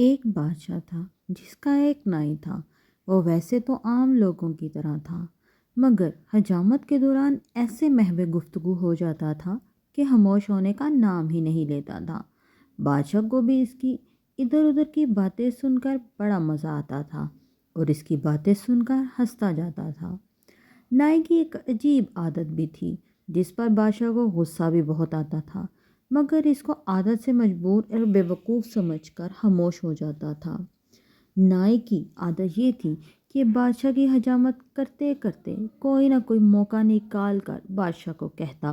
ایک بادشاہ تھا جس کا ایک نائی تھا۔ وہ ویسے تو عام لوگوں کی طرح تھا، مگر حجامت کے دوران ایسے محو گفتگو ہو جاتا تھا کہ خاموش ہونے کا نام ہی نہیں لیتا تھا۔ بادشاہ کو بھی اس کی ادھر ادھر کی باتیں سن کر بڑا مزہ آتا تھا اور اس کی باتیں سن کر ہنستا جاتا تھا۔ نائی کی ایک عجیب عادت بھی تھی جس پر بادشاہ کو غصہ بھی بہت آتا تھا، مگر اس کو عادت سے مجبور اور بیوقوف سمجھ کر خاموش ہو جاتا تھا۔ نائی کی عادت یہ تھی کہ بادشاہ کی حجامت کرتے کرتے کوئی نہ کوئی موقع نکال کر بادشاہ کو کہتا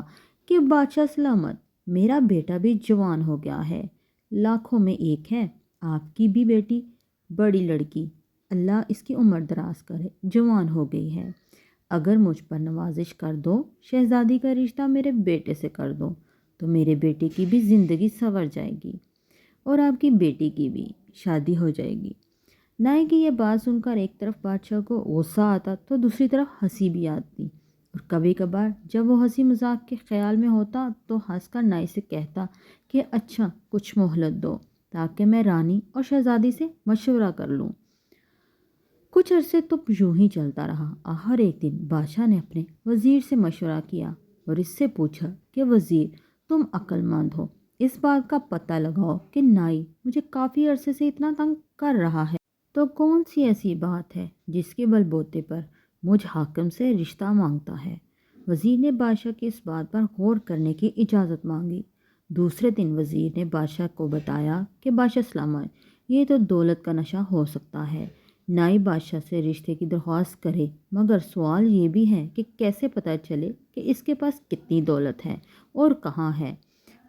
کہ بادشاہ سلامت، میرا بیٹا بھی جوان ہو گیا ہے، لاکھوں میں ایک ہے، آپ کی بھی بیٹی بڑی لڑکی، اللہ اس کی عمر دراز کرے، جوان ہو گئی ہے، اگر مجھ پر نوازش کر دو، شہزادی کا رشتہ میرے بیٹے سے کر دو تو میرے بیٹے کی بھی زندگی سنور جائے گی اور آپ کی بیٹی کی بھی شادی ہو جائے گی۔ نائی کی یہ بات سن کر ایک طرف بادشاہ کو غصہ آتا تو دوسری طرف ہنسی بھی آتی، اور کبھی کبھار جب وہ ہنسی مذاق کے خیال میں ہوتا تو ہنس کر نائی سے کہتا کہ اچھا کچھ مہلت دو تاکہ میں رانی اور شہزادی سے مشورہ کر لوں۔ کچھ عرصے تو یوں ہی چلتا رہا۔ آخر ایک دن بادشاہ نے اپنے وزیر سے مشورہ کیا اور اس سے پوچھا کہ وزیر، تم عقل مند ہو، اس بات کا پتہ لگاؤ کہ نائی مجھے کافی عرصے سے اتنا تنگ کر رہا ہے، تو کون سی ایسی بات ہے جس کے بل بوتے پر مجھ حاکم سے رشتہ مانگتا ہے۔ وزیر نے بادشاہ کی اس بات پر غور کرنے کی اجازت مانگی۔ دوسرے دن وزیر نے بادشاہ کو بتایا کہ بادشاہ سلامت، یہ تو دولت کا نشہ ہو سکتا ہے، نائی بادشاہ سے رشتے کی درخواست کرے، مگر سوال یہ بھی ہے کہ کیسے پتہ چلے کہ اس کے پاس کتنی دولت ہے اور کہاں ہے۔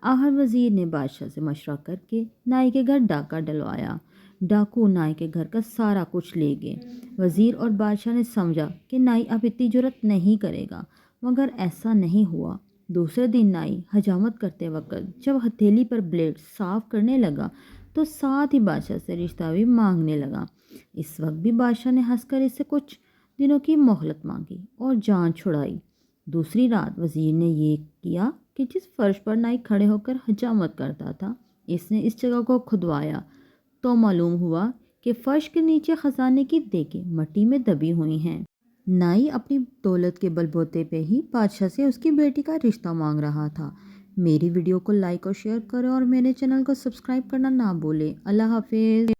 آخر وزیر نے بادشاہ سے مشورہ کر کے نائی کے گھر ڈاکہ ڈلوایا۔ ڈاکو نائی کے گھر کا سارا کچھ لے گئے۔ وزیر اور بادشاہ نے سمجھا کہ نائی اب اتنی جرأت نہیں کرے گا، مگر ایسا نہیں ہوا۔ دوسرے دن نائی حجامت کرتے وقت جب ہتھیلی پر بلیڈ صاف کرنے لگا تو ساتھ ہی بادشاہ سے رشتہ بھی مانگنے لگا۔ اس وقت بھی بادشاہ نے ہنس کر اس سے کچھ دنوں کی مہلت مانگی اور جان چھڑائی۔ دوسری رات وزیر نے یہ کیا کہ جس فرش پر نائی کھڑے ہو کر حجامت کرتا تھا، اس نے اس جگہ کو کھدوایا تو معلوم ہوا کہ فرش کے نیچے خزانے کی دیگیں مٹی میں دبی ہوئی ہیں۔ نائی اپنی دولت کے بل بوتے پہ ہی بادشاہ سے اس کی بیٹی کا رشتہ مانگ رہا تھا۔ میری ویڈیو کو لائک اور شیئر کریں اور میرے چینل کو سبسکرائب کرنا نہ بھولیں۔ اللہ حافظ۔